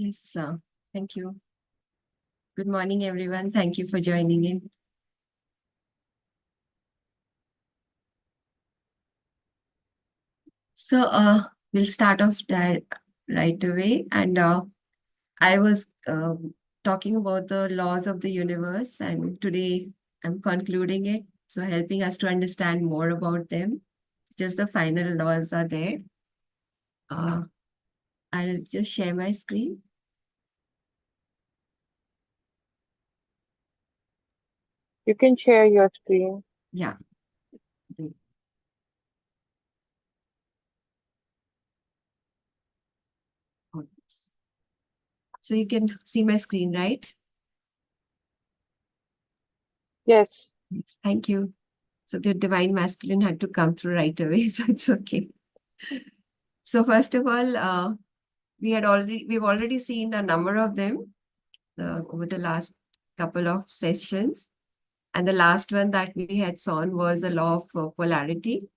Yes, thank you. Good morning, everyone. Thank you for joining in. So, we'll start off that right away. And I was talking about the laws of the universe, and today I'm concluding it. So, helping us to understand more about them. Just the final laws are there. Uh, I'll just share my screen. You can share your screen. Yeah. Great. So, you can see my screen, right? Yes. Yes, thank you. So the divine masculine had to come through right away, so it's okay. So first of all, we've already seen a number of them over the last couple of sessions, and the last one that we had seen was the law of polarity.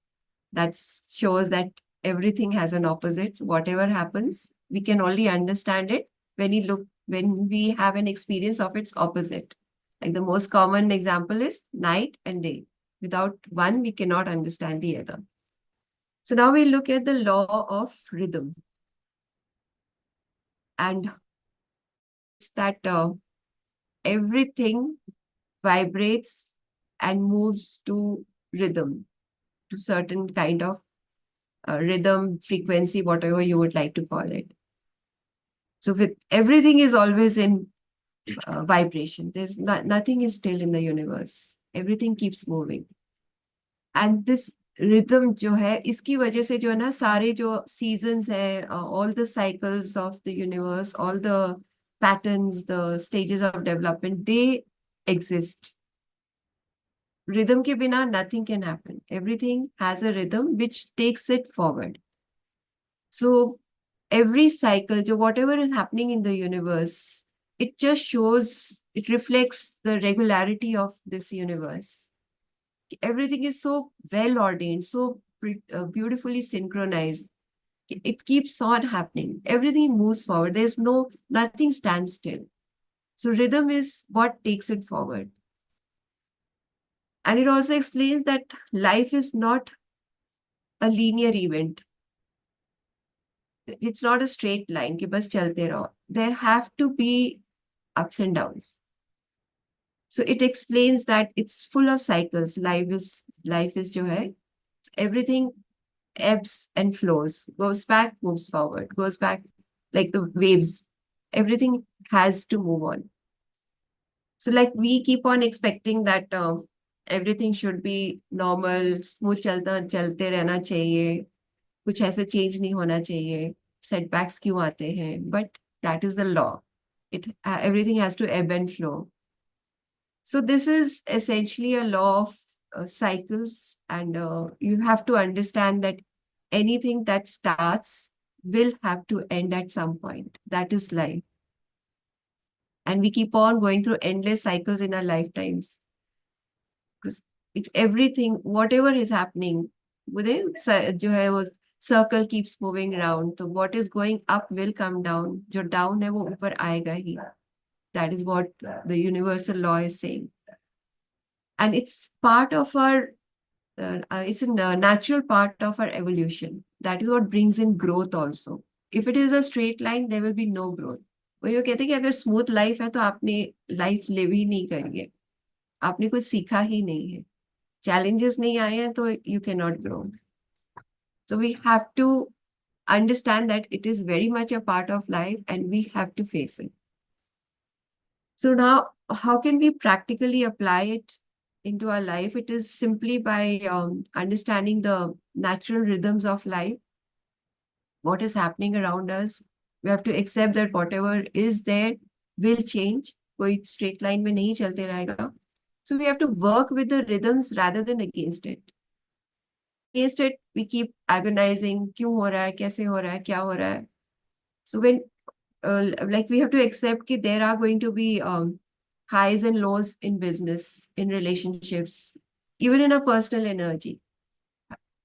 That shows that everything has an opposite. Whatever happens, we can only understand it when we have an experience of its opposite. Like the most common example is night and day. Without one, we cannot understand the other. So now we look at the law of rhythm. And it's that everything vibrates and moves to rhythm, to certain kind of rhythm, frequency, whatever you would like to call it. So with everything is always in vibration. Nothing is still in the universe. Everything keeps moving. And this rhythm जो है इसकी वजह से जो है ना सारे जो seasons है all the cycles of the universe, all the patterns, the stages of development, they exist. Rhythm के बिना nothing can happen. Everything has a rhythm which takes it forward. So every cycle, whatever is happening in the universe, it just shows, it reflects the regularity of this universe. Everything is so well ordained, so beautifully synchronized. It keeps on happening. Everything moves forward. Nothing stands still. So rhythm is what takes it forward. And it also explains that life is not a linear event. It's not a straight line कि बस चलते रहो. There have to be ups and downs. So it explains that it's full of cycles. Life is जो है, everything ebbs and flows, goes back, moves forward, goes back like the waves. Everything has to move on. So like we keep on expecting that everything should be normal, smooth चलते रहना चाहिए, कुछ ऐसे change नहीं होना चाहिए, setbacks क्यों आते हैं? But that is the law. Everything has to ebb and flow. So this is essentially a law of cycles, and you have to understand that anything that starts will have to end at some point. That is life. And we keep on going through endless cycles in our lifetimes. Because if everything, whatever is happening within, जो है वो circle keeps moving around. So what is going up will come down. जो down है वो ऊपर आएगा ही. That is what the universal law is saying. And it's part of our it's a natural part of our evolution. That is what brings in growth also. If it is a straight line, there will be no growth. वो कहते हैं कि अगर smooth life है तो आपने life live ही नहीं करी है, आपने कुछ सीखा ही नहीं है, challenges नहीं आए हैं तो you cannot grow. So we have to understand that it is very much a part of life and we have to face it. So now, how can we practically apply it into our life? It is simply by understanding the natural rhythms of life, what is happening around us. We have to accept that whatever is there will change. कोई straight line में नहीं चलते रहेगा. So we have to work with the rhythms rather than against it. Against it, we keep agonizing. क्यों हो रहा है? कैसे हो रहा है? क्या हो रहा है? So when like we have to accept that there are going to be highs and lows in business, in relationships, even in a personal energy.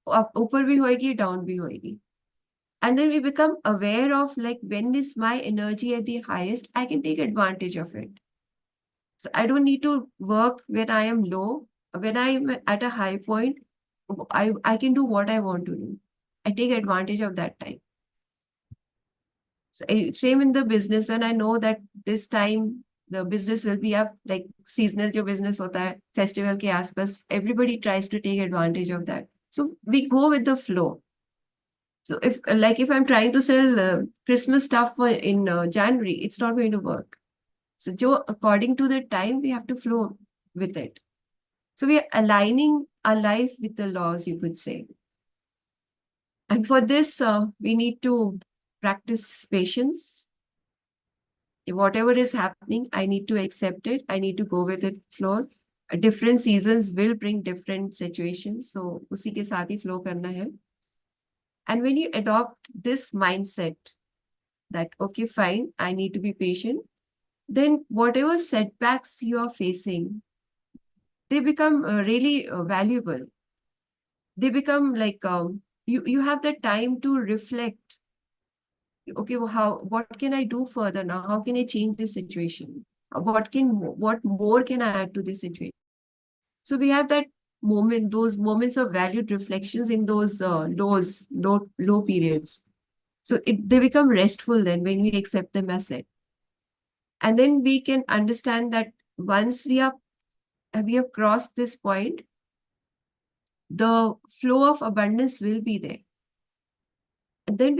ऊपर भी होएगी, down भी होएगी. And then we become aware of like when is my energy at the highest, I can take advantage of it. So I don't need to work when I am low. When I'm at a high point, I can do what I want to do. I take advantage of that time. So, same in the business, when I know that this time the business will be up, like seasonal जो business होता है festival के आसपास, everybody tries to take advantage of that. So we go with the flow. So if I'm trying to sell Christmas stuff in January, it's not going to work. So Joe, according to the time, we have to flow with it. So we are aligning our life with the laws, you could say. And for this, we need to practice patience. Whatever is happening, I need to accept it. I need to go with it flow. Different seasons will bring different situations. So उसी के साथ ही flow करना है. And when you adopt this mindset that, okay, fine, I need to be patient, then whatever setbacks you are facing, they become really valuable. They become like you have the time to reflect. Okay, well, what can I do further now? How can I change this situation? What more can I add to this situation? So we have that moment, those moments of valued reflections in those low periods. So they become restful then when we accept them as it. And then we can understand that once we have crossed this point, the flow of abundance will be there. And then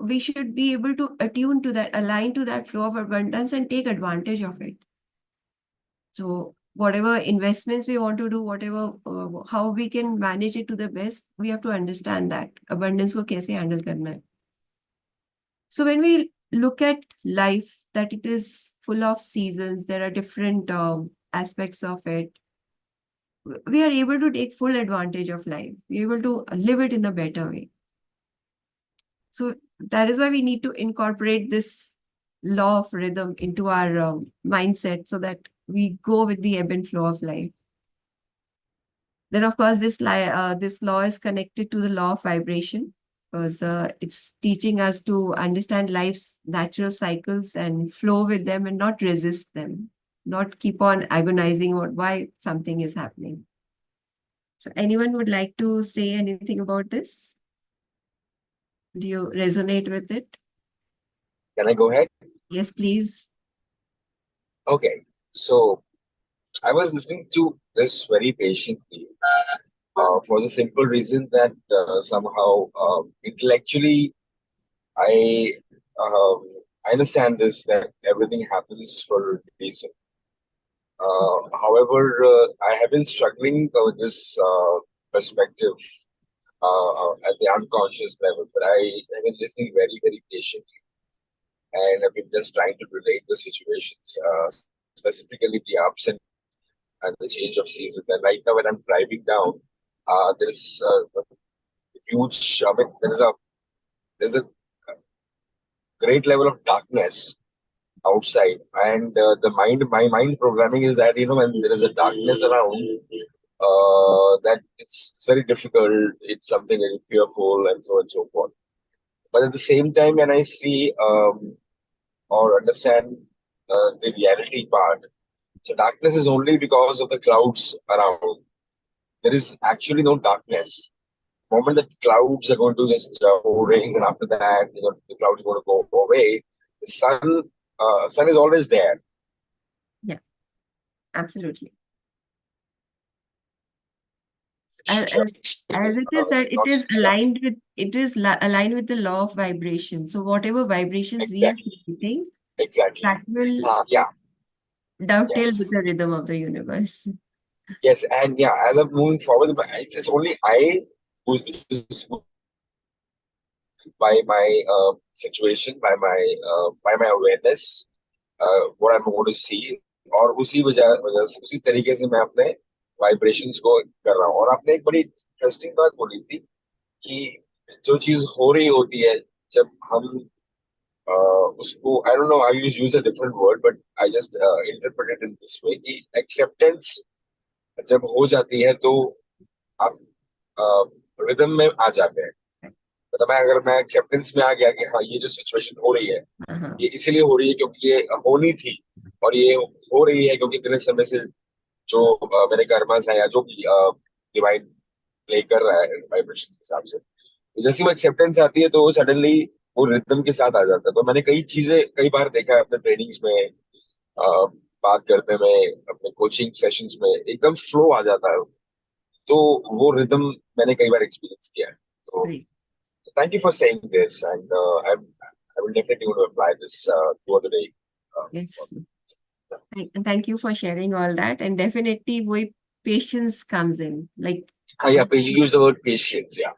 we should be able to attune to that, align to that flow of abundance and take advantage of it. So whatever investments we want to do, whatever, how we can manage it to the best, we have to understand that abundance को कैसे handle करना है. So when we look at life, that it is full of seasons, there are different aspects of it. We are able to take full advantage of life. We're able to live it in a better way. So that is why we need to incorporate this law of rhythm into our mindset so that we go with the ebb and flow of life. Then, of course, this law is connected to the law of vibration because it's teaching us to understand life's natural cycles and flow with them and not resist them, not keep on agonizing about why something is happening. So anyone would like to say anything about this? Do you resonate with it? Can I go ahead? Yes, please. Okay. So I was listening to this very patiently for the simple reason that somehow intellectually I um, I understand this that everything happens for a reason. However, I have been struggling with this perspective at the unconscious level, but I have been listening very, very patiently, and I've been just trying to relate the situations, specifically the ups and the change of season. And right now, when I'm driving down, there is a huge. I mean, there's a great level of darkness outside, and my mind programming is that when there is a darkness around, that it's very difficult. It's something very fearful, and so on and so forth. But at the same time, when I see or understand the reality part, so darkness is only because of the clouds around. There is actually no darkness. The moment the clouds are going to just pour rains, and after that, the clouds are going to go away. The sun is always there. Yeah, absolutely. Sure. As it is that it Not is stuff. aligned with the law of vibration. So whatever vibrations we are Exactly. creating, Exactly. that will Yeah. dovetail with the Yes. rhythm of the universe. Yes. And yeah, as I'm moving forward, but it's only I who's by my situation, by my awareness, what I'm going to see, और वजह से उसी तरीके से मैं अपने vibrations को कर रहा हूँ. और आपने एक बड़ी इंटरेस्टिंग बात बोली थी कि जो चीज हो रही होती है जब हम उसको I don't know I use a different word but I just interpret it in this way कि एक्सेप्टेंस जब हो जाती है तो आप रिदम में आ जाते हैं. मतलब अगर मैं एक्सेप्टेंस में आ गया कि हाँ ये जो सिचुएशन हो रही है हाँ ये इसीलिए हो रही है क्योंकि ये होनी थी, और ये हो रही है क्योंकि इतने समय से जो मेरे कर्मस है या जो भी डिवाइन प्ले कर रहा है वाइब्रेशन के हिसाब से, तो जैसे वो एक्सेप्टेंस आती है तो सडनली वो रिदम के साथ आ जाता है। तो मैंने कई चीजें कई बार देखा है अपने ट्रेनिंग्स में, बात करने में, अपने कोचिंग सेशंस में एकदम फ्लो आ जाता है। तो वो रिदम मैंने कई बार एक्सपीरियंस किया है। तो great. thank you for saying this, and I will definitely going to apply this throughout the day. Uh, Yes. Thank you for sharing all that. And definitely, we patience comes in. Like, yeah, but you use the word patience. Yeah,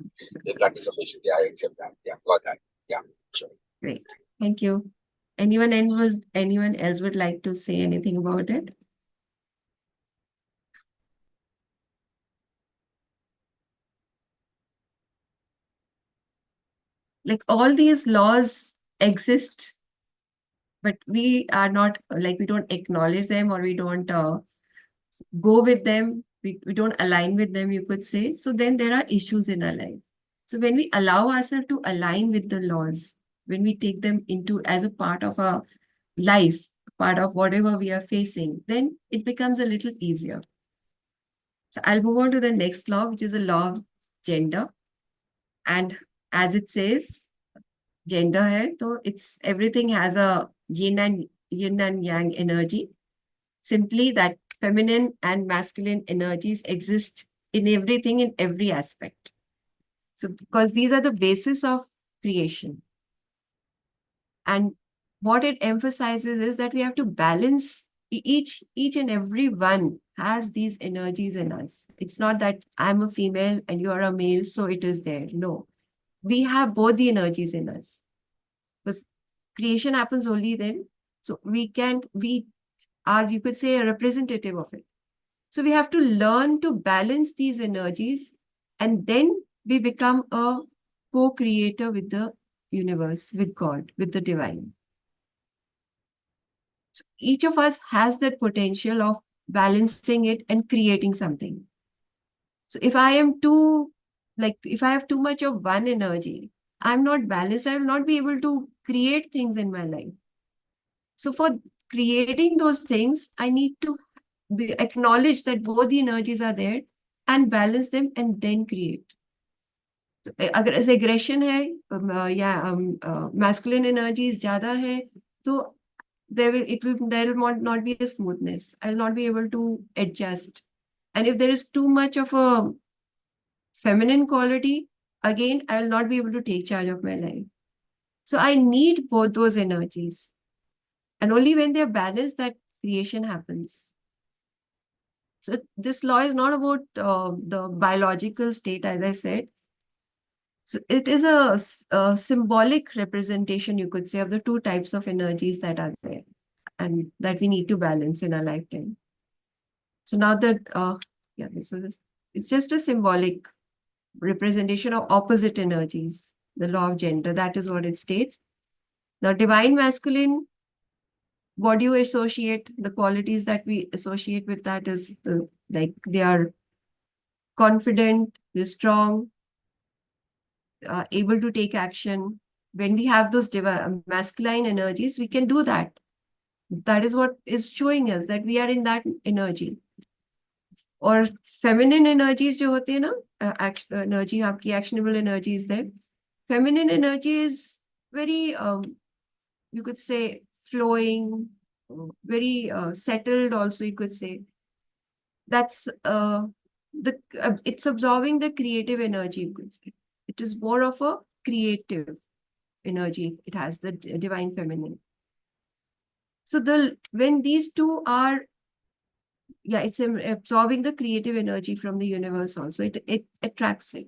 the practice of patience. Yeah, I accept that. Yeah, got that. Yeah, sure. great. Thank you. Anyone else would like to say anything about it? Like all these laws exist, but we are not like we don't acknowledge them, or we don't go with them. We don't align with them, you could say. So then there are issues in our life. So when we allow ourselves to align with the laws, when we take them into as a part of our life, part of whatever we are facing, then it becomes a little easier. So I'll move on to the next law, which is the law of gender. And as it says, gender hai, so it's everything has a yin and yang energy. Simply that feminine and masculine energies exist in everything, in every aspect. So because these are the basis of creation. And what it emphasizes is that we have to balance each and every one has these energies in us. It's not that I'm a female and you are a male, so it is there. No, we have both the energies in us. Because creation happens only then. So we are, you could say, a representative of it. So we have to learn to balance these energies, and then we become a co-creator with the universe, with God, with the divine. So each of us has that potential of balancing it and creating something. So if I am too, like, if I have too much of one energy, I'm not balanced, I will not be able to create things in my life. So for creating those things, I need to acknowledge that both the energies are there and balance them and then create. So, अगर ऐसे aggression है या masculine energies ज़्यादा है, तो there will not be a smoothness. I'll not be able to adjust. And if there is too much of a feminine quality, again, I'll not be able to take charge of my life. So I need both those energies. And only when they're balanced that creation happens. So this law is not about the biological state, as I said. So it is a symbolic representation, you could say, of the two types of energies that are there and that we need to balance in our lifetime. So now that, yeah, it's just a symbolic representation of opposite energies, the law of gender. That is what it states. Now, divine masculine, what do you associate? The qualities that we associate with that is like they are confident, they're strong, able to take action. When we have those masculine energies, we can do that. That is what is showing us that we are in that energy. और feminine energies जो होते हैं ना, energy आपकी actionable energy is there. Feminine energy is very, you could say, flowing, very settled. Also, you could say that's it's absorbing the creative energy. You could say it is more of a creative energy. It has the divine feminine. So when these two are, yeah, it's absorbing the creative energy from the universe also. It attracts it.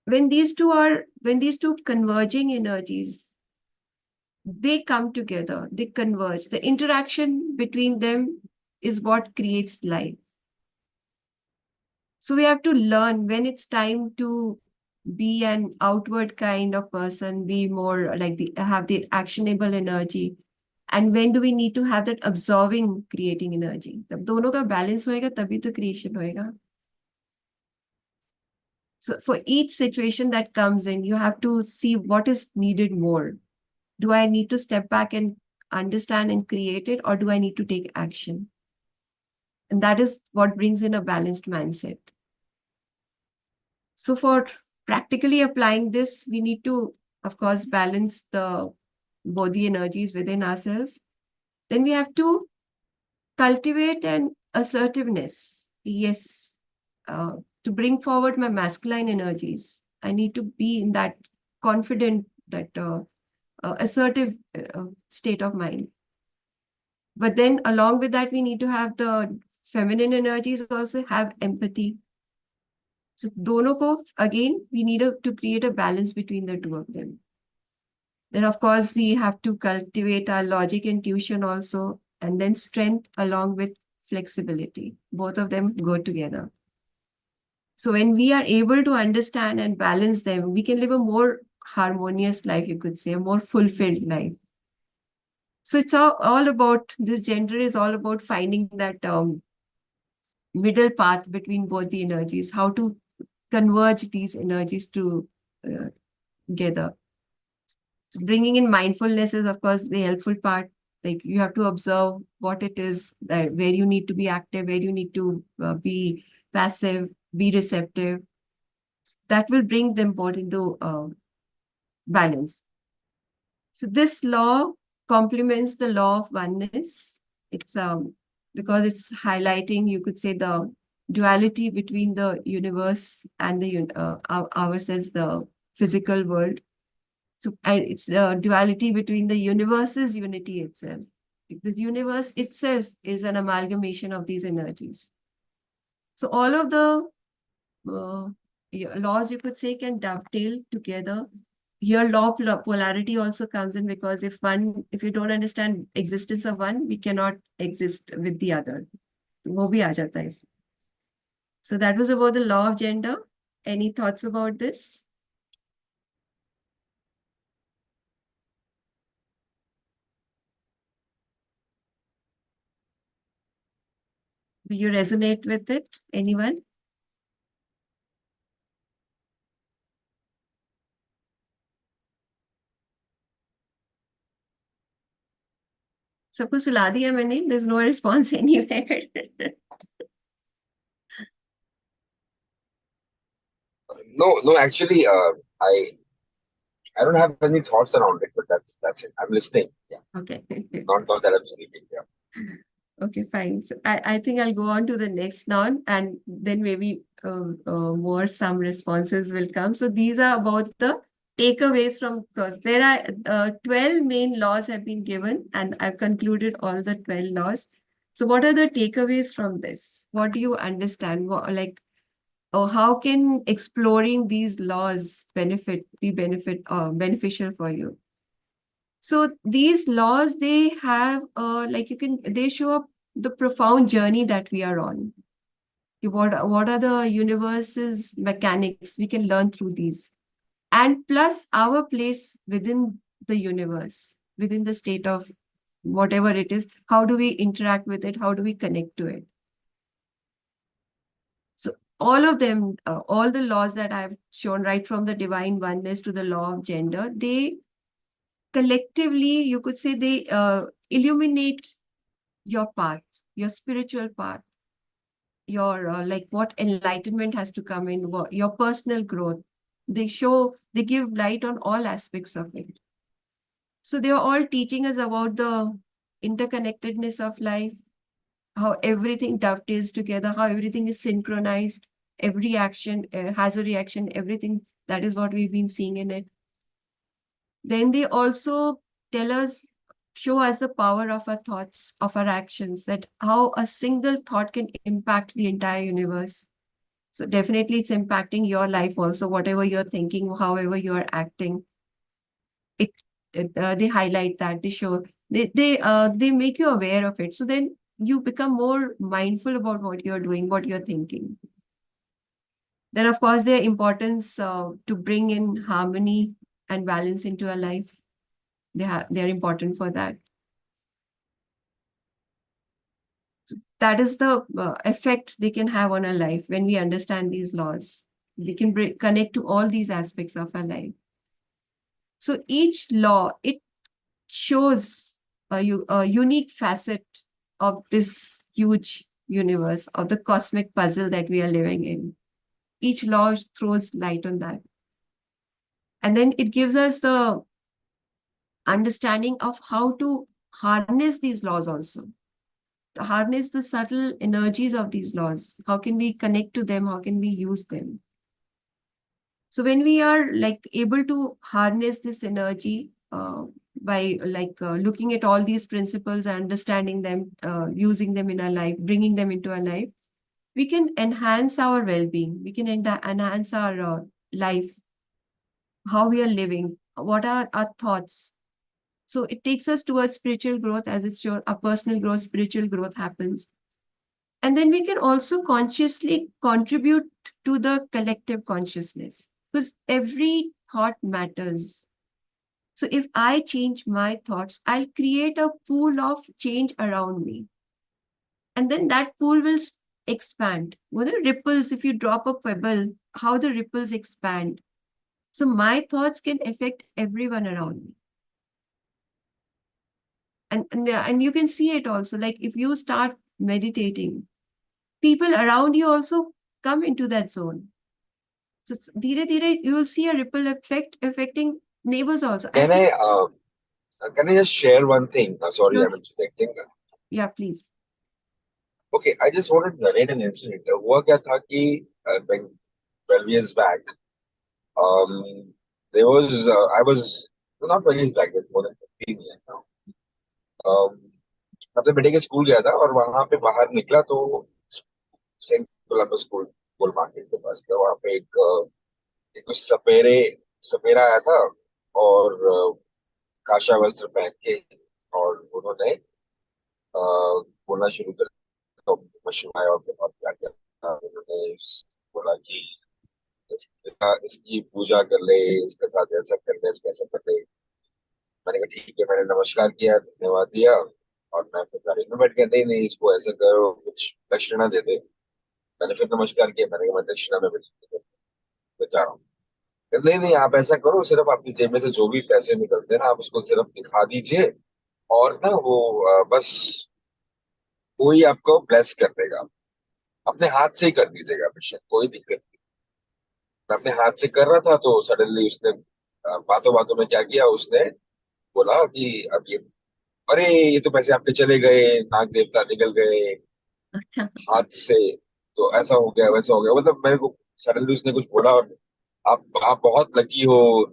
When these two converging energies, they come together, they converge. The interaction between them is what creates life. So we have to learn when it's time to be an outward kind of person, be more like have the actionable energy. And when do we need to have that absorbing, creating energy? जब दोनों का balance होएगा तभी तो creation होएगा. So for each situation that comes in, you have to see what is needed more. Do I need to step back and understand and create it, or do I need to take action? And that is what brings in a balanced mindset. So for practically applying this, we need to, of course, balance the both the energies within ourselves. Then we have to cultivate an assertiveness. Yes, to bring forward my masculine energies, I need to be in that confident, that assertive state of mind. But then along with that, we need to have the feminine energies also have empathy. So dono ko, again, we need to create a balance between the two of them. Then of course, we have to cultivate our logic and intuition also, and then strength along with flexibility. Both of them go together. So when we are able to understand and balance them, we can live a more harmonious life, you could say, a more fulfilled life. So it's all about, this gender is all about finding that middle path between both the energies, how to converge these energies together. So bringing in mindfulness is, of course, the helpful part. Like you have to observe what it is that where you need to be active, where you need to be passive, be receptive. That will bring them both into balance. So this law complements the law of oneness. It's because it's highlighting, you could say, the duality between the universe and the ourselves, the physical world. So and it's the duality between the universe's unity itself. The universe itself is an amalgamation of these energies. So all of the uh, laws, you could say, can dovetail together. Here law of polarity also comes in, because if you don't understand existence of one, we cannot exist with the other. वो भी आ जाता है इसमें. So that was about the law of gender. Any thoughts about this? Do you resonate with it? Anyone? सबको सुला दिया मैंने. There's no response anywhere. No, no, actually, I don't have any thoughts around it, but that's it. I'm listening. Yeah, Okay. not that I'm sleeping. Yeah. Okay, fine. So I think I'll go on to the next now, and then maybe more some responses will come. So these are about the takeaways from, because there are 12 main laws have been given, and I've concluded all the 12 laws. So what are the takeaways from this? What do you understand? What, like, or how can exploring these laws beneficial for you? So these laws, they have they show up the profound journey that we are on. What are the universe's mechanics we can learn through these? And plus our place within the universe, within the state of whatever it is, how do we interact with it? How do we connect to it? So all of them, all the laws that I've shown, right from the divine oneness to the law of gender, they collectively, you could say, they illuminate your path, your spiritual path, your like what enlightenment has to come in, what, your personal growth. They give light on all aspects of it. So they are all teaching us about the interconnectedness of life, how everything dovetails together, how everything is synchronized, every action has a reaction, everything. That is what we've been seeing in it. Then they also tell us, show us the power of our thoughts, of our actions, that how a single thought can impact the entire universe. So definitely it's impacting your life also, whatever you're thinking, however you're acting. It, they highlight that, they show, they make you aware of it. So then you become more mindful about what you're doing, what you're thinking. Then, of course, their importance to bring in harmony and balance into our life. They're important for that. That is the effect they can have on our life when we understand these laws. We can connect to all these aspects of our life. So each law, it shows a unique facet of this huge universe, of the cosmic puzzle that we are living in. Each law throws light on that. And then it gives us the understanding of how to harness these laws also, to harness the subtle energies of these laws. How can we connect to them? How can we use them? So when we are like able to harness this energy by looking at all these principles, understanding them, using them in our life, bringing them into our life, we can enhance our well-being. We can enhance our life, how we are living, what are our thoughts. So it takes us towards spiritual growth. As it's your our personal growth, spiritual growth happens. And then we can also consciously contribute to the collective consciousness, because every thought matters. So if I change my thoughts, I'll create a pool of change around me. And then that pool will expand. What are ripples? If you drop a pebble, how the ripples expand. So my thoughts can affect everyone around me. And you can see it also. Like if you start meditating, people around you also come into that zone. So dheere dheere, you will see a ripple effect affecting neighbors also. I've Can seen. I just share one thing? Sorry, Sure. I'm interjecting. Yeah, please. Okay, I just wanted to narrate an incident. हुआ क्या था कि when 12 years back, um, I was not 12 years back, but more than 15 years now. अपने बेटे के school गया था और वहां पे बाहर निकला तो सेंट कोलंबस स्कूल गोल मार्केट के पास था। वहां पे एक कुछ सपेरा आया था और काशा वस्त्र पहन के, और उन्होंने बोलना शुरू कर दिया मशरूम और बहुत क्या क्या उन्होंने बोला कि इसकी पूजा कर ले, इसके साथ ऐसा कर ले, इसका ऐसा कर ले। मैंने कहा ठीक है, मैंने नमस्कार किया, धन्यवाद दिया, और मैं अपनी गाड़ी में बैठ गया। नहीं नहीं, इसको ऐसा करो, कुछ दक्षिणा दे दे। मैंने फिर नमस्कार किया, मैंने कहा मैं दक्षिणा में जा रहा हूँ। नहीं नहीं, आप ऐसा करो, सिर्फ आपकी जेब में से जो भी पैसे निकलते हैं ना, आप उसको सिर्फ दिखा दीजिए, और ना वो बस कोई आपको ब्लेस कर देगा। अपने हाथ से ही कर दीजिएगा, बेशक कोई दिक्कत नहीं। मैं अपने हाथ से कर रहा था तो सडनली उसने बातों बातों में क्या किया, उसने बोला कि अब ये, अरे ये तो पैसे आपके चले गए, नाग देवता निकल गए अच्छा। हाथ से, तो ऐसा हो गया वैसा हो गया। मतलब मेरे को सडनली उसने कुछ बोला, और आप बहुत लकी हो,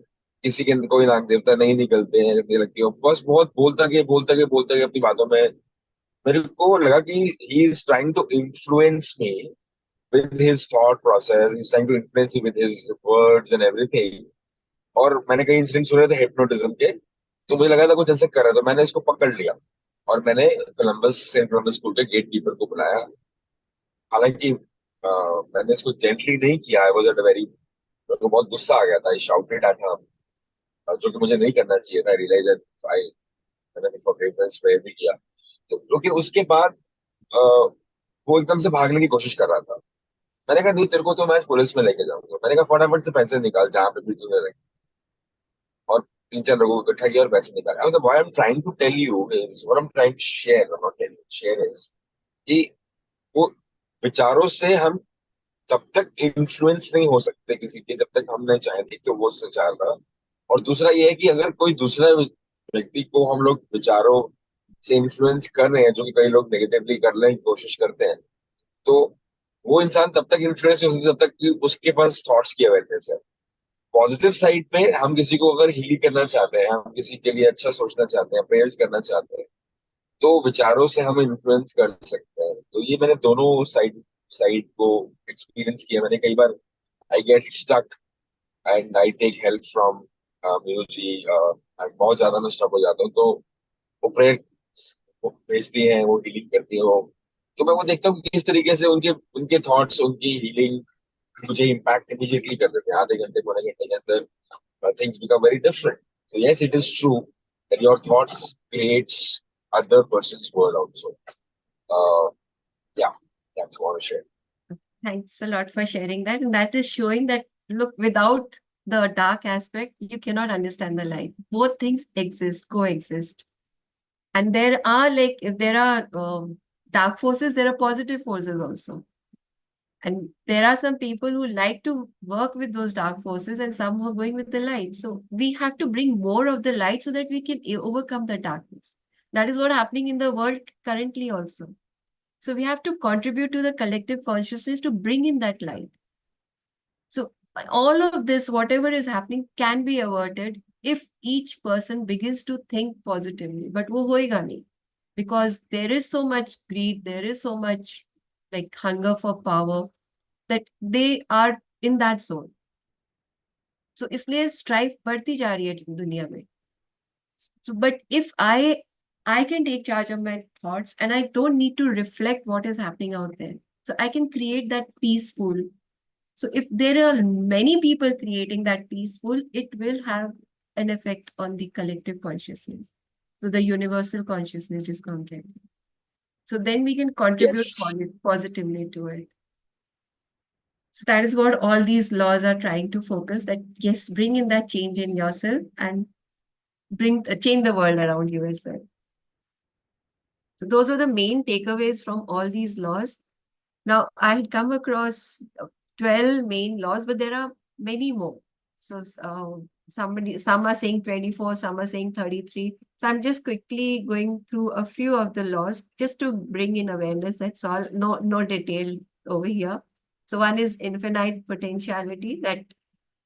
किसी के कोई नाग देवता नहीं निकलते हैं, नहीं लकी हो। बस बहुत बोलता गया अपनी बातों में। मेरे को लगा कि he is trying to influence me with his thought process. He's trying to influence you with his words and everything. और मैंने कई इंसिडेंट सुने थे हिप्नोटिज्म के, तो मुझे लगा था कुछ ऐसे कर रहा है, तो मैंने इसको पकड़ लिया और मैंने सेंट कोलंबस स्कूल के गेट कीपर को बुलाया। हालांकि मैंने इसको जेंटली नहीं किया। I was at a very, मेरे को बहुत गुस्सा आ गया था। आई शाउटेड एट हिम, जो कि मुझे नहीं करना चाहिए था। आई रियलाइज दैट आई, मैंने फॉरगिवनेस प्रे भी किया। तो लेकिन उसके बाद वो एकदम से भागने की कोशिश कर रहा था। मैंने कहा नहीं, तेरे को तो मैं पुलिस में लेके जाऊंगा। मैंने कहा फटाफट से पैसे निकाल जहां पे भी तूने रखे, और तीन चार लोगों को इकट्ठा किया और पैसे निकाले। मतलब what I am trying to tell you is, what I am trying to share, not tell you, share is कि वो विचारों से हम तब तक इन्फ्लुएंस नहीं हो सकते किसी के, जब तक हम नहीं चाहेंगे कि वो उससे चाह रहा। और दूसरा ये है कि अगर कोई दूसरा व्यक्ति को हम लोग विचारों से इन्फ्लुएंस कर रहे हैं, जो कि कई लोग नेगेटिवली करने की कोशिश करते हैं, तो वो इंसान तब तक इन्फ्लुएंस हो सकता है जब तक कि उसके पास थॉट्स की अवेयरनेस है। पॉजिटिव साइड पे हम किसी को अगर हील करना चाहते हैं, हम किसी के लिए अच्छा सोचना चाहते हैं, प्रेयर्स करना चाहते हैं, तो विचारों से हम इन्फ्लुएंस कर सकते हैं। तो ये मैंने दोनों साइड साइड को एक्सपीरियंस किया। मैंने कई बार I get stuck and I take help from Meenu ji, and बहुत ज्यादा मैं स्टक हो जाता हूँ, तो वो प्रेयर वो भेजती हैं, वो हीलिंग करती है वो। तो मैं वो देखता हूँ कि किस तरीके से उनके उनके थॉट्स, उनकी हीलिंग मुझे इम्पैक्ट इमीडिएटली कर देते हैं। आधे घंटे पौने घंटे के अंदर things become very different. So yes, it is true that your thoughts creates other person's world also. Uh, yeah, that's what I want to share. Thanks a lot for sharing that. And that is showing that, look, without the dark aspect, you cannot understand the light. Both things exist, coexist. And there are, like, if there are dark forces, there are positive forces also. And there are some people who like to work with those dark forces and some who are going with the light. So we have to bring more of the light so that we can overcome the darkness. That is what happening in the world currently also. So we have to contribute to the collective consciousness to bring in that light. So all of this, whatever is happening, can be averted if each person begins to think positively. But wo hoega nahi, because there is so much greed, there is so much like hunger for power that they are in that zone. So इसलिए strife बढ़ती जा रही है दुनिया में. So, but if I can take charge of my thoughts and I don't need to reflect what is happening out there. So I can create that peaceful. So if there are many people creating that peaceful, it will have an effect on the collective consciousness. So the universal consciousness जिसको हम कहते हैं. So then we can contribute Yes. positively to it. So that is what all these laws are trying to focus, that yes, bring in that change in yourself and change the world around you as well. So those are the main takeaways from all these laws. Now, I had come across 12 main laws, but there are many more. So some are saying 24, some are saying 33. So I'm just quickly going through a few of the laws just to bring in awareness. That's all. No detail over here. So one is infinite potentiality, that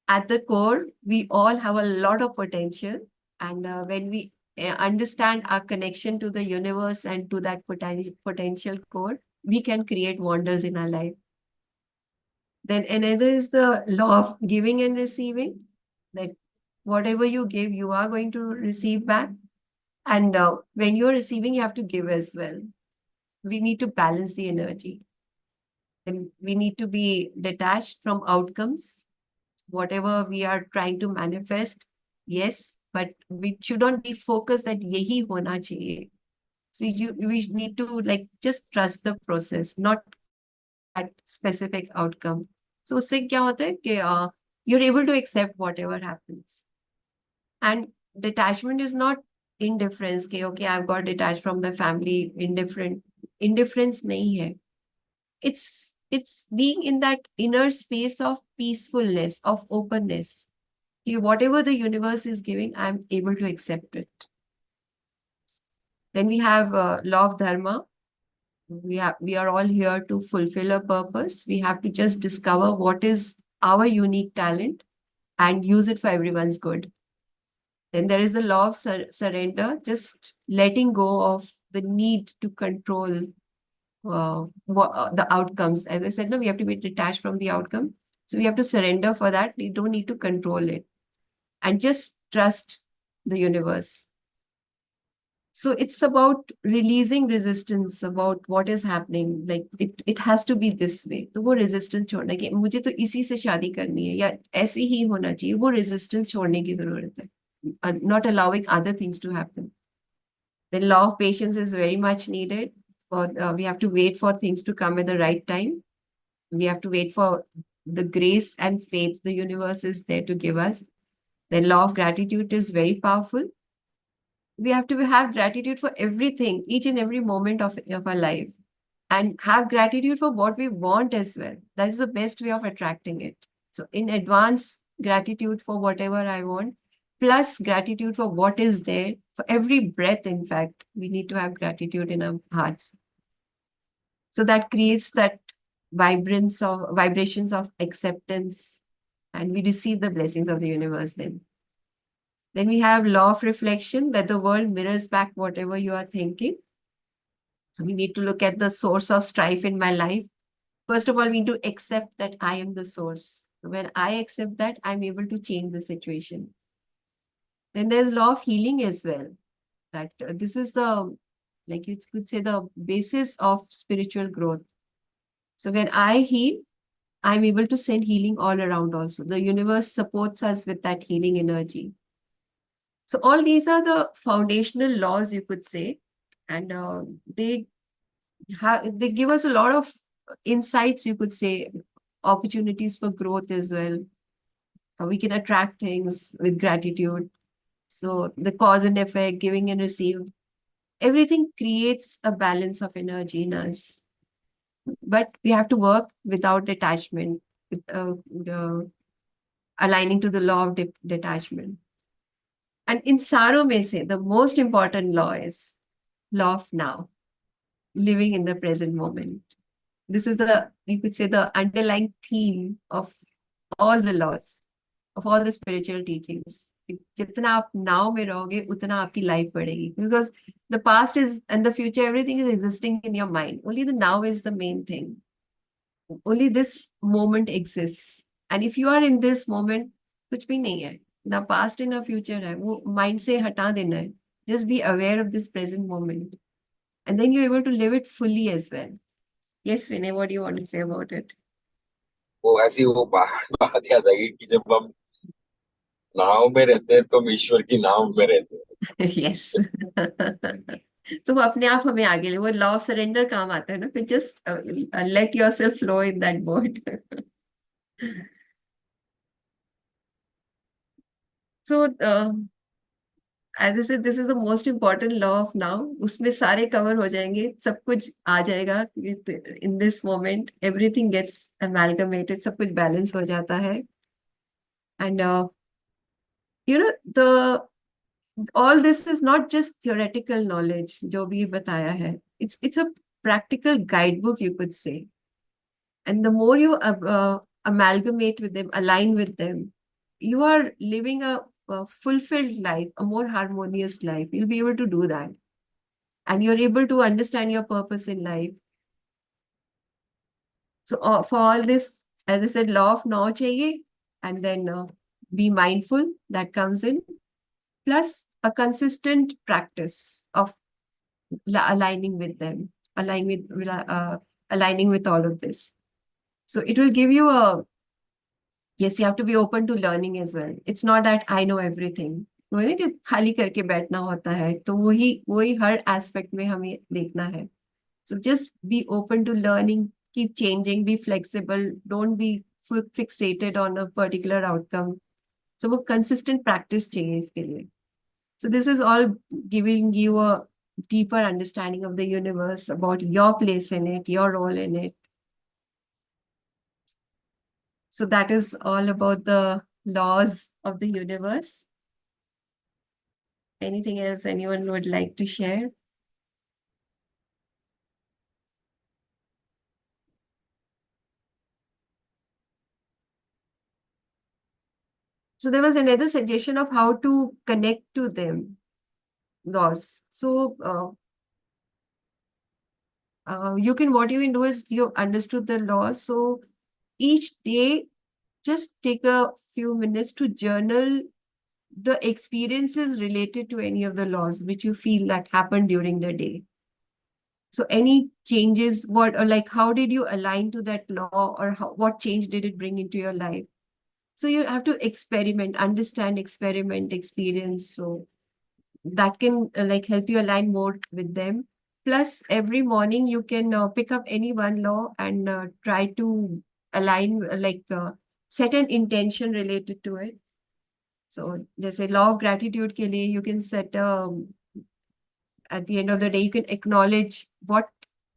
at the core, we all have a lot of potential. And when we understand our connection to the universe and to that potential core, we can create wonders in our life. Then another is the law of giving and receiving, that whatever you give, you are going to receive back. And when you're receiving, you have to give as well. We need to balance the energy. And we need to be detached from outcomes. Whatever we are trying to manifest, yes, but we should not be focused that yahi hona chahiye. So we need to like just trust the process, not that specific outcome. So उससे क्या होता है कि you're able to accept whatever happens. And detachment is not indifference कि okay, I've got detached from the family, indifference नहीं है. It's being in that inner space of peacefulness, of openness. Whatever the universe is giving, I'm able to accept it. Then we have law of dharma. We are all here to fulfill a purpose. We have to just discover what is our unique talent and use it for everyone's good. Then there is the law of surrender, just letting go of the need to control the outcomes. As I said, no, we have to be detached from the outcome. So we have to surrender for that. We don't need to control it and just trust the universe. So it's about releasing resistance about what is happening. Like it has to be this way. तो वो resistance छोड़ना कि मुझे तो इसी से शादी करनी है या ऐसे ही होना चाहिए. वो resistance छोड़ने की जरूरत है. Not allowing other things to happen. The law of patience is very much needed. We have to wait for things to come at the right time. We have to wait for the grace and faith the universe is there to give us. The law of gratitude is very powerful. We have to have gratitude for everything, each and every moment of our life, and have gratitude for what we want as well. That is the best way of attracting it. So in advance, gratitude for whatever I want, plus gratitude for what is there. For every breath, in fact, we need to have gratitude in our hearts. So that creates that vibrations of acceptance, and we receive the blessings of the universe then. Then we have law of reflection, that the world mirrors back whatever you are thinking. So we need to look at the source of strife in my life. First of all, we need to accept that I am the source. When I accept that, I'm able to change the situation. Then there's law of healing as well. That this is the, like you could say, the basis of spiritual growth. So when I heal, I'm able to send healing all around also. The universe supports us with that healing energy. So all these are the foundational laws, you could say, and they give us a lot of insights, you could say, opportunities for growth as well. We can attract things with gratitude. So the cause and effect, giving and receiving, everything creates a balance of energy in us. But we have to work without detachment, with, aligning to the law of detachment. And in Saro may say the most important law is law of now, living in the present moment. This is the, you could say, the underlying theme of all the laws, of all the spiritual teachings. जितना आप now में रहोगे उतना आपकी life बढ़ेगी, because the past is and the future, everything is existing in your mind. Only the now is the main thing. Only this moment exists, and if you are in this moment, कुछ भी नहीं है, ना past है ना future है, वो mind से हटा देना है. Just be aware of this present moment, and then you're able to live it fully as well. Yes, Vinay, what do you want to say about it? वो ऐसी वो बात याद आ गई कि जब हम नाव में रहते हैं तो हम ईश्वर की नाव में रहते हैं. Yes. तो वो अपने आप हमें आगे ले, वो लॉ ऑफ सरेंडर काम आता है ना, फिर just let yourself flow in that boat. So as I said, this is the most important law of now. उसमें सारे कवर हो जाएंगे, सब कुछ आ जाएगा in this moment. Everything gets amalgamated, सब कुछ बैलेंस हो जाता है. And you know the all this is not just theoretical knowledge जो भी बताया है. It's a practical guidebook, you could say. And the more you amalgamate with them, align with them, you are living a fulfilled life, a more harmonious life. You'll be able to do that. And you're able to understand your purpose in life. So for all this, as I said, law of now chahiye, and then be mindful, that comes in, plus a consistent practice of aligning with them, aligning with all of this. So it will give you a, yes, you have to be open to learning as well. It's not that I know everything. वो है ना कि खाली करके बैठना होता है, तो वही वही हर एस्पेक्ट में हमें देखना है. So just be open to learning, keep changing, be flexible, don't be fixated on a particular outcome. So वो consistent practice चाहिए इसके लिए. So this is all giving you a deeper understanding of the universe, about your place in it, your role in it. So that is all about the laws of the universe. Anything else anyone would like to share? So there was another suggestion of how to connect to them, laws. So what you can do is, you understood the laws. So each day, just take a few minutes to journal the experiences related to any of the laws which you feel that happened during the day. So any changes, what, or like, how did you align to that law, or what change did it bring into your life? So you have to experiment, understand, experiment, experience. So that can like help you align more with them. Plus, every morning you can pick up any one law and try to align, set an intention related to it. So जैसे law of gratitude के लिए, you can set at the end of the day, you can acknowledge what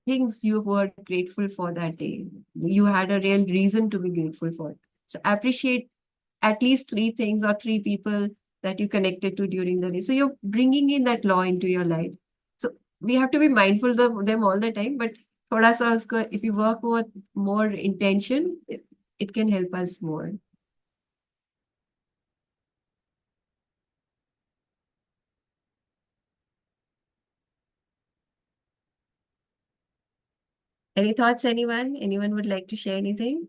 things you were grateful for that day. You had a real reason to be grateful for. So appreciate at least three things or three people that you connected to during the day. So you're bringing in that law into your life. So we have to be mindful of them all the time, but thoda sa usko, if you work with more intention, it can help us more. Any thoughts, anyone? Anyone would like to share anything?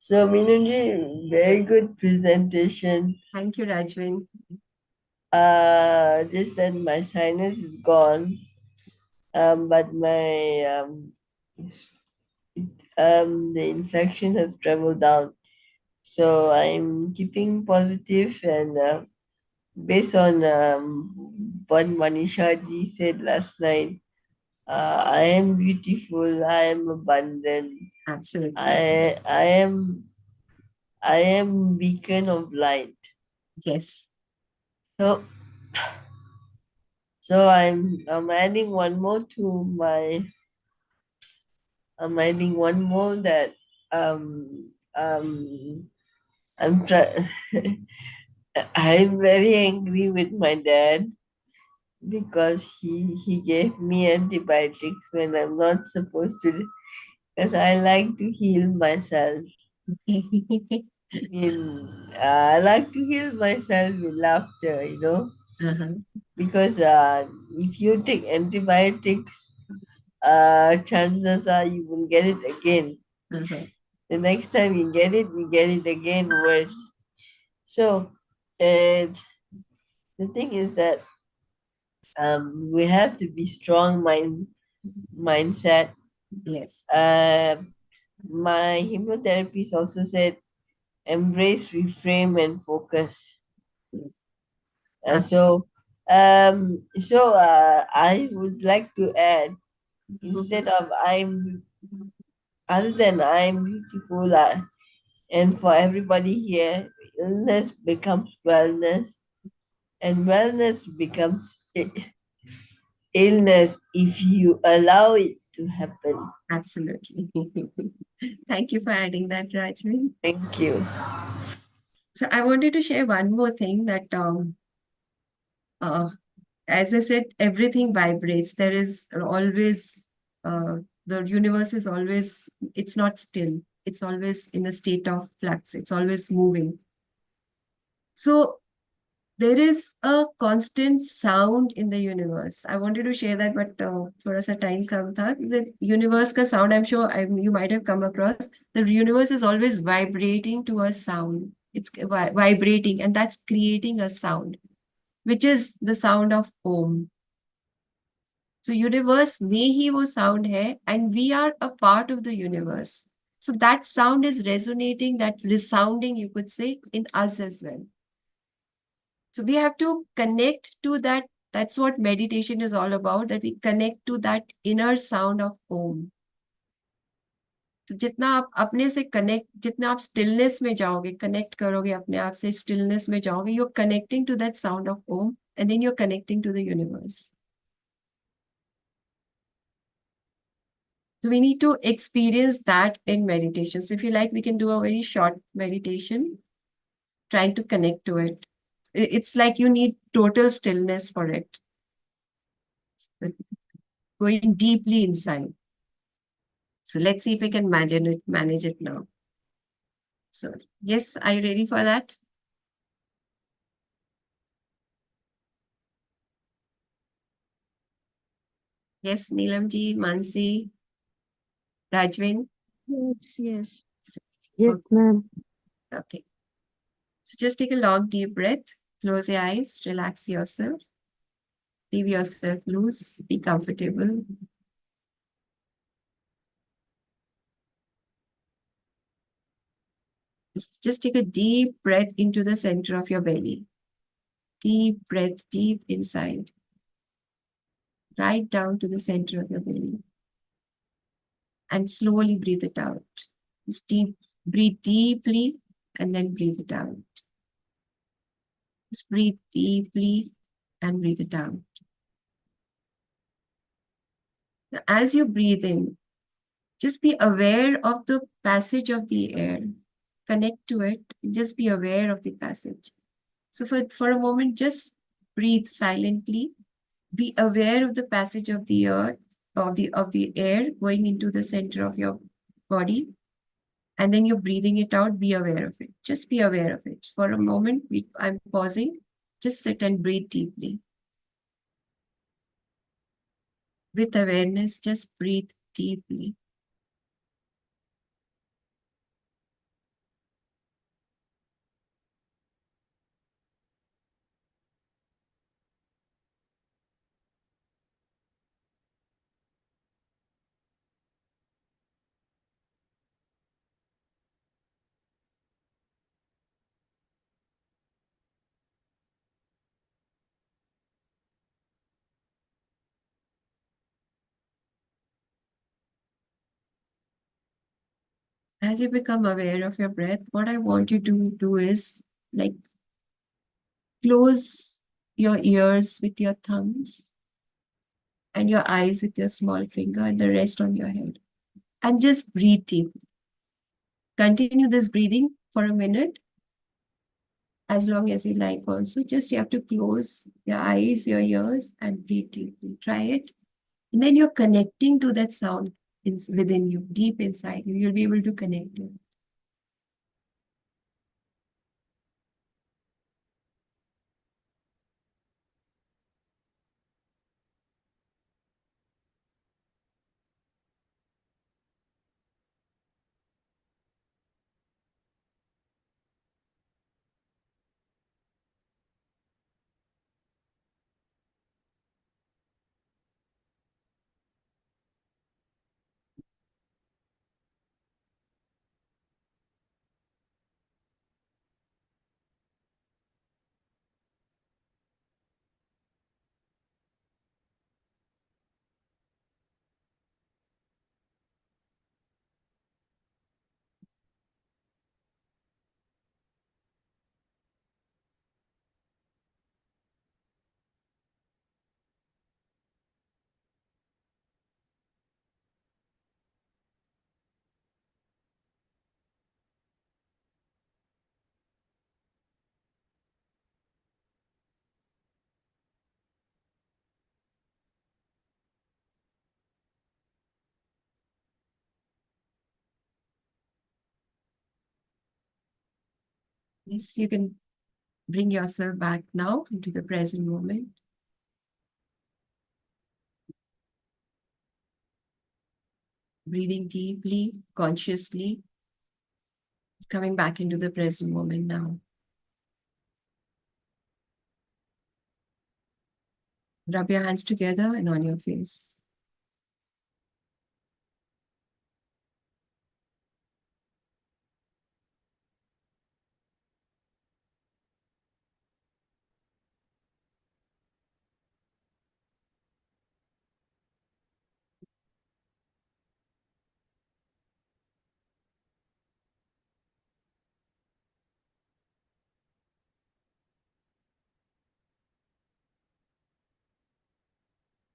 So, Meenuji, very good presentation. Thank you, Rajvin. Just that my sinus is gone, but my the infection has traveled down. So I'm keeping positive and based on what Manisha ji said last night, I am beautiful, I am abundant, Absolutely. I am beacon of light. Yes. So I'm adding one more to my I'm adding one more that I'm try I'm very angry with my dad because he gave me antibiotics when I'm not supposed to, because I like to heal myself. I like to heal myself with laughter, Uh-huh. because if you take antibiotics, chances are you will get it again. Uh-huh. The next time you get it again worse. So, and the thing is that we have to be strong mindset. Yes. Uh, my hypnotherapist also said embrace, reframe, and focus. Yes. Uh, so, I would like to add, instead of other than I'm beautiful, and for everybody here, illness becomes wellness, and wellness becomes illness if you allow it to happen. Absolutely. Thank you for adding that, Rajvi. Thank you. So I wanted to share one more thing that uh, as I said, everything vibrates. There is always the universe is always, it's not still. It's always in a state of flux. It's always moving. So there is a constant sound in the universe. I wanted to share that, but थोड़ा सा time कम था. The universe का sound, I'm sure you might have come across. The universe is always vibrating to a sound. It's vibrating, and that's creating a sound, which is the sound of Om. So universe में ही वो sound है, and we are a part of the universe. So that sound is resonating, that resounding, you could say, in us as well. So we have to connect to that. That's what meditation is all about, that we connect to that inner sound of Om. तो जितना आप अपने से connect, जितना आप stillness में जाओगे, connect करोगे अपने आप से, स्टिलनेस में जाओगे, you are connecting to that sound of Om, and then you are connecting to the universe. So we need to experience that in meditation. So if you like, we can do a very short meditation, trying to connect to it. It's like you need total stillness for it, going deeply inside. So let's see if we can manage it now. So yes, are you ready for that? Yes, Neelamji, Mansi, Rajvin. Yes, yes. Okay. Yes, ma'am. Okay. So just take a long deep breath. Close your eyes, relax yourself. Leave yourself loose. Be comfortable. Just take a deep breath into the center of your belly. Deep breath, deep inside, right down to the center of your belly. And slowly breathe it out. Just breathe deeply and then breathe it out. Just breathe deeply and breathe it out. Now, as you breathe in, just be aware of the passage of the air. Connect to it. Just be aware of the passage. So for a moment, just breathe silently. Be aware of the passage of the earth, of the air going into the center of your body. And then you're breathing it out. Be aware of it. Just be aware of it. For a moment, I'm pausing. Just sit and breathe deeply. With awareness, just breathe deeply. As you become aware of your breath, what I want you to do is like close your ears with your thumbs and your eyes with your small finger and the rest on your head. And just breathe deep. Continue this breathing for a minute, as long as you like also. Just you have to close your eyes, your ears, and breathe deeply. Try it. And then you're connecting to that sound within you, deep inside you. You'll be able to connect to it. Yes, you can bring yourself back now into the present moment. Breathing deeply, consciously, coming back into the present moment now. Rub your hands together and on your face.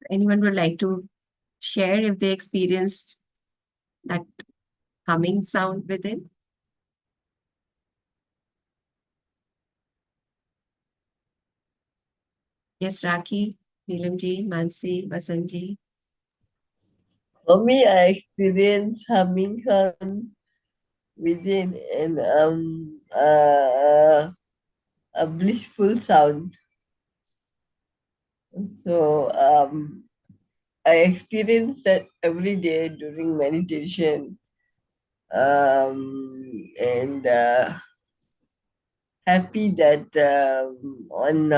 Anyone would like to share if they experienced that humming sound within? Yes, Raki, Neelamji, Mansi, Vasanji. For me, I experience humming sound within and a blissful sound. So I experience that every day during meditation, and happy that on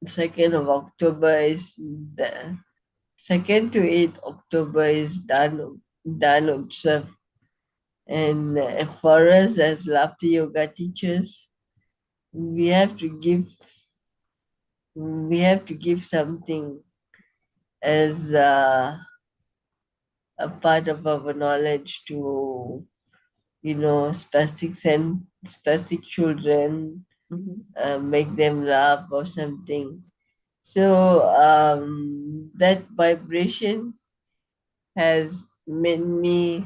2nd of October is the 2nd to 8th October is Dan Utsav. And for us as Laughter Yoga teachers, we have to give something as a part of our knowledge to spastic children, make them laugh or something. So that vibration has made me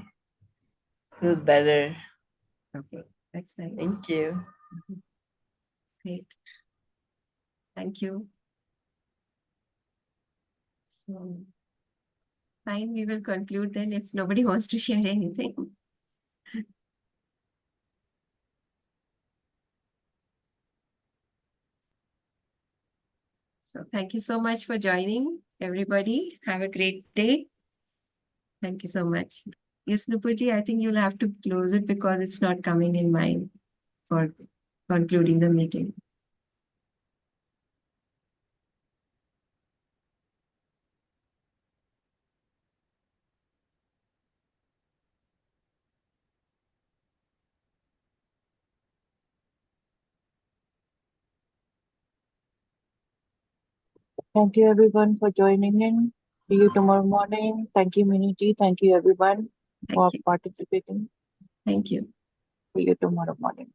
feel better. Okay, that's nice. Thank you. Great. Thank you. So, fine, we will conclude then if nobody wants to share anything. So, thank you so much for joining, everybody. Have a great day. Thank you so much. Yes, Nupurji, I think you'll have to close it because it's not coming in mind for concluding the meeting. Thank you everyone for joining in. See you tomorrow morning. Thank you, Minuji. Thank you, everyone, Thank for you. participating. Thank you. See you tomorrow morning.